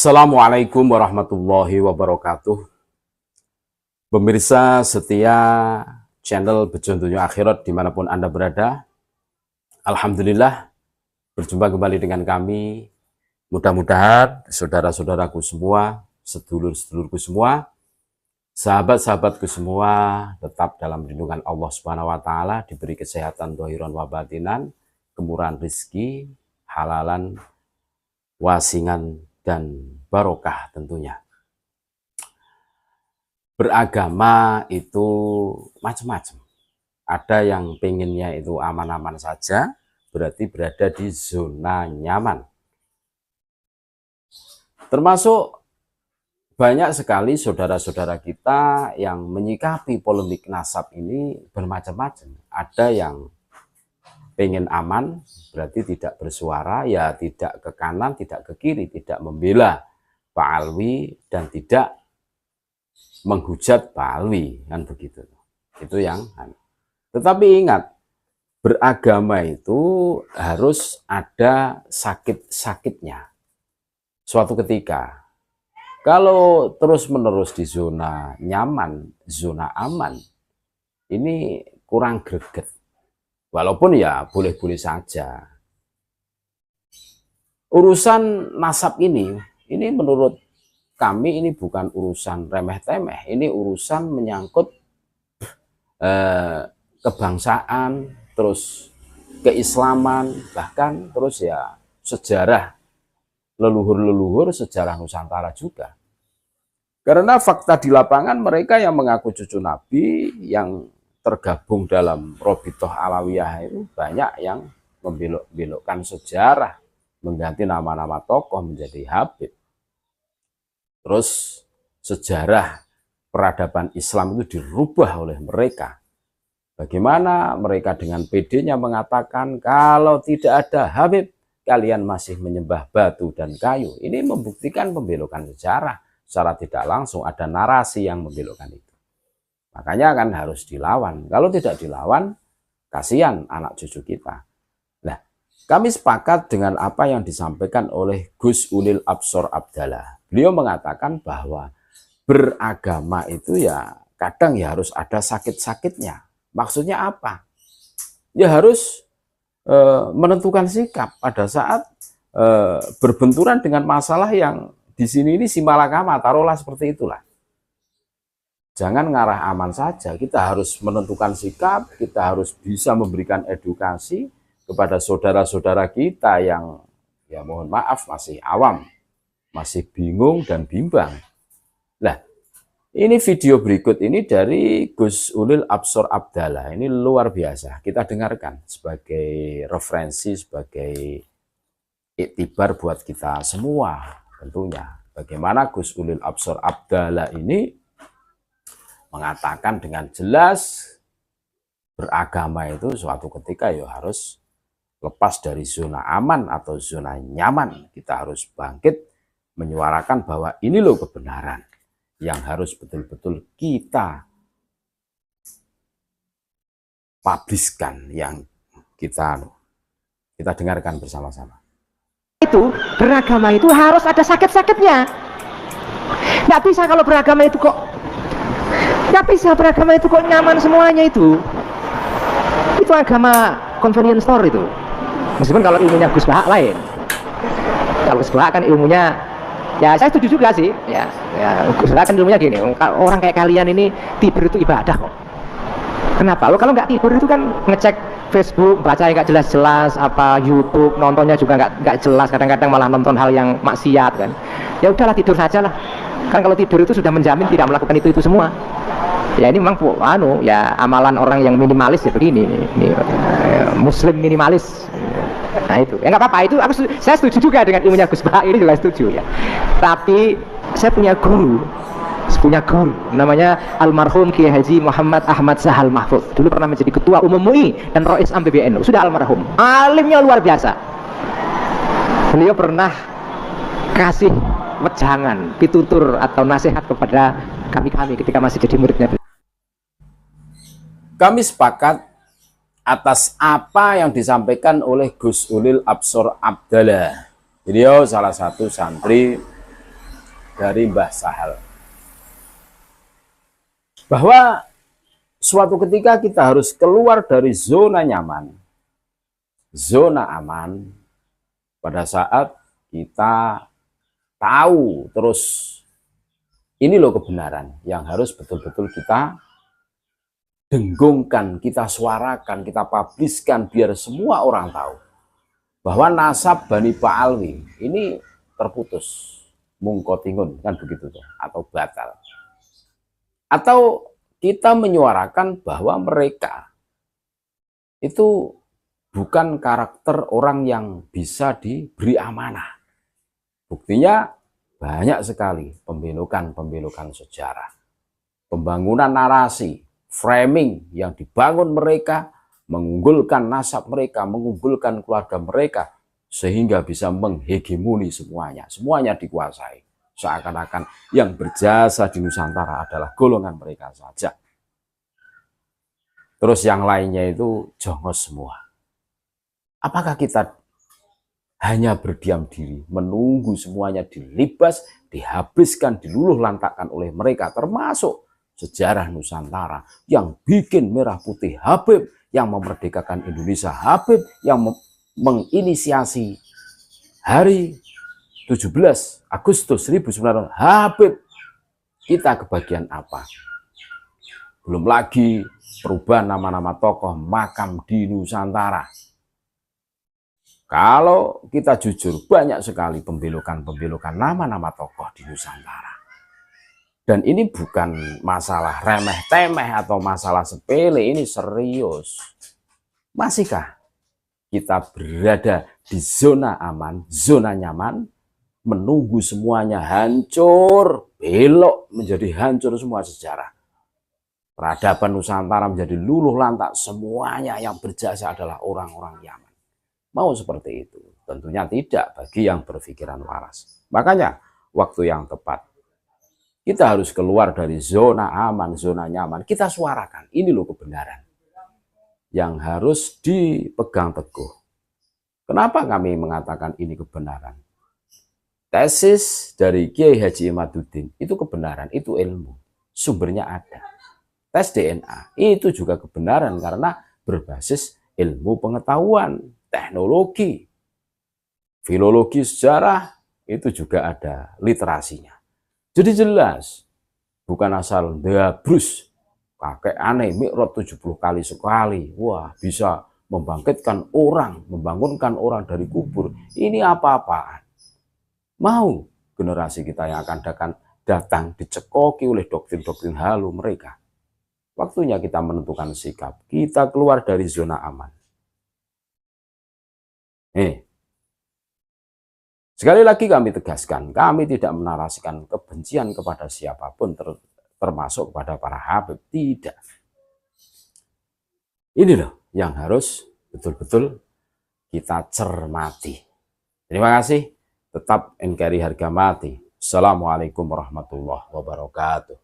Assalamualaikum warahmatullahi wabarakatuh. Pemirsa setia channel Bejo Dunia Akhirat dimanapun Anda berada, Alhamdulillah berjumpa kembali dengan kami. Mudah-mudahan saudara-saudaraku semua, sedulur-sedulurku semua, sahabat-sahabatku semua tetap dalam lindungan Allah Subhanahu wa taala, diberi kesehatan dhahiran wa batinan, kemurahan rezeki, halalan, wasingan dan barokah tentunya. Beragama itu macam-macam. Ada yang pengennya itu aman-aman saja, berarti berada di zona nyaman. Termasuk banyak sekali saudara-saudara kita yang menyikapi polemik nasab ini bermacam-macam. Ada yang pengen aman, berarti tidak bersuara, ya tidak ke kanan, tidak ke kiri, tidak membela Pak Alwi, dan tidak menghujat Pak Alwi, kan begitu. Itu yang. Tetapi ingat, beragama itu harus ada sakit-sakitnya. Suatu ketika, kalau terus-menerus di zona nyaman, zona aman, ini kurang greget. Walaupun ya boleh-boleh saja. Urusan nasab ini menurut kami ini bukan urusan remeh-temeh. Ini urusan menyangkut kebangsaan, terus keislaman, bahkan terus ya sejarah leluhur-leluhur, sejarah Nusantara juga. Karena fakta di lapangan mereka yang mengaku cucu Nabi, yang tergabung dalam Robitoh Alawiyah itu banyak yang membelok-belokkan sejarah, mengganti nama-nama tokoh menjadi Habib. Terus sejarah peradaban Islam itu dirubah oleh mereka. Bagaimana mereka dengan PD-nya mengatakan kalau tidak ada Habib, kalian masih menyembah batu dan kayu. Ini membuktikan pembelokan sejarah. Secara tidak langsung ada narasi yang membelokkan itu. Makanya kan harus dilawan. Kalau tidak dilawan, kasihan anak cucu kita. Nah, kami sepakat dengan apa yang disampaikan oleh Gus Ulil Absor Abdallah. Beliau mengatakan bahwa beragama itu ya kadang ya harus ada sakit-sakitnya. Maksudnya apa? Ya harus menentukan sikap pada saat berbenturan dengan masalah yang di sini ini simalakama, taruhlah seperti itulah. Jangan ngarah aman saja, kita harus menentukan sikap, kita harus bisa memberikan edukasi kepada saudara-saudara kita yang ya mohon maaf masih awam, masih bingung dan bimbang. Nah, ini video berikut ini dari Gus Ulil Absor Abdallah, ini luar biasa, kita dengarkan sebagai referensi, sebagai iktibar buat kita semua tentunya. Bagaimana Gus Ulil Absor Abdallah ini mengatakan dengan jelas beragama itu suatu ketika ya harus lepas dari zona aman atau zona nyaman. Kita harus bangkit menyuarakan bahwa ini loh kebenaran yang harus betul-betul kita publiskan, yang kita dengarkan bersama-sama. Itu beragama itu harus ada sakit-sakitnya. Nggak bisa kalau beragama itu kok nyaman semuanya itu agama convenience store itu. Meskipun kalau ilmunya Gus Bahak lain. Kalau Gus Bahak kan ilmunya, ya saya setuju juga sih. Ya Gus Bahak kan ilmunya gini, orang kayak kalian ini tidur itu ibadah kok. Kenapa? Lo kalau nggak tidur itu kan ngecek Facebook, baca nggak jelas-jelas, apa YouTube, nontonnya juga nggak jelas, kadang-kadang malah nonton hal yang maksiat kan. Ya udahlah tidur saja lah. Kan kalau tidur itu sudah menjamin tidak melakukan itu semua. Ya ini memang ya amalan orang yang minimalis ya begini, ini muslim minimalis. Nah itu, ya nggak apa-apa, itu saya setuju juga dengan ilmunya Gus Bahak ini, juga setuju ya. Tapi saya punya guru namanya almarhum Kiai Haji Muhammad Ahmad Sahal Mahfud. Dulu pernah menjadi ketua umum MUI dan Rois Am PBNU, sudah almarhum. Alimnya luar biasa. Beliau pernah kasih wejangan, pitutur atau nasihat kepada kami ketika masih jadi muridnya. Kami sepakat atas apa yang disampaikan oleh Gus Ulil Absor Abdallah. Beliau salah satu santri dari Mbah Sahal, bahwa suatu ketika kita harus keluar dari zona nyaman, zona aman, pada saat kita tahu terus ini loh kebenaran yang harus betul-betul kita denggungkan, kita suarakan, kita publiskan biar semua orang tahu bahwa nasab Bani Pa'alwi ini terputus, mungkotingun, kan begitu tuh, atau batal. Atau kita menyuarakan bahwa mereka itu bukan karakter orang yang bisa diberi amanah. Buktinya banyak sekali pembelokan sejarah, pembangunan narasi, framing yang dibangun mereka, mengunggulkan nasab mereka, mengunggulkan keluarga mereka, sehingga bisa menghegemoni semuanya. Semuanya dikuasai. Seakan-akan yang berjasa di Nusantara adalah golongan mereka saja. Terus yang lainnya itu jongos semua. Apakah kita hanya berdiam diri, menunggu semuanya dilibas, dihabiskan, diluluh lantakkan oleh mereka, termasuk sejarah Nusantara yang bikin merah putih Habib, yang memerdekakan Indonesia Habib, yang menginisiasi hari 17 Agustus 1900 Habib. Kita kebagian apa? Belum lagi perubahan nama-nama tokoh makam di Nusantara. Kalau kita jujur, banyak sekali pembelokan nama-nama tokoh di Nusantara. Dan ini bukan masalah remeh-temeh atau masalah sepele, ini serius. Masihkah kita berada di zona aman, zona nyaman, menunggu semuanya hancur, belok menjadi hancur semua sejarah. Peradaban Nusantara menjadi luluh lantak, semuanya yang berjasa adalah orang-orang Yaman. Mau seperti itu? Tentunya tidak bagi yang berpikiran waras. Makanya waktu yang tepat, kita harus keluar dari zona aman, zona nyaman. Kita suarakan, ini loh kebenaran yang harus dipegang teguh. Kenapa kami mengatakan ini kebenaran? Tesis dari Kiai Haji Imaduddin itu kebenaran, itu ilmu. Sumbernya ada. Tes DNA itu juga kebenaran karena berbasis ilmu pengetahuan, teknologi, filologi sejarah, itu juga ada literasinya. Jadi jelas, bukan asal dabrus, kakek aneh, mikrot 70 kali sekali. Wah, bisa membangkitkan orang, membangunkan orang dari kubur. Ini apa-apaan. Mau generasi kita yang akan datang dicekoki oleh doktrin-doktrin halu mereka. Waktunya kita menentukan sikap. Kita keluar dari zona aman. Sekali lagi kami tegaskan, kami tidak menarasikan kebencian kepada siapapun, termasuk kepada para Habib. Tidak. Ini loh yang harus betul-betul kita cermati. Terima kasih. Tetap NKRI harga mati. Assalamualaikum warahmatullahi wabarakatuh.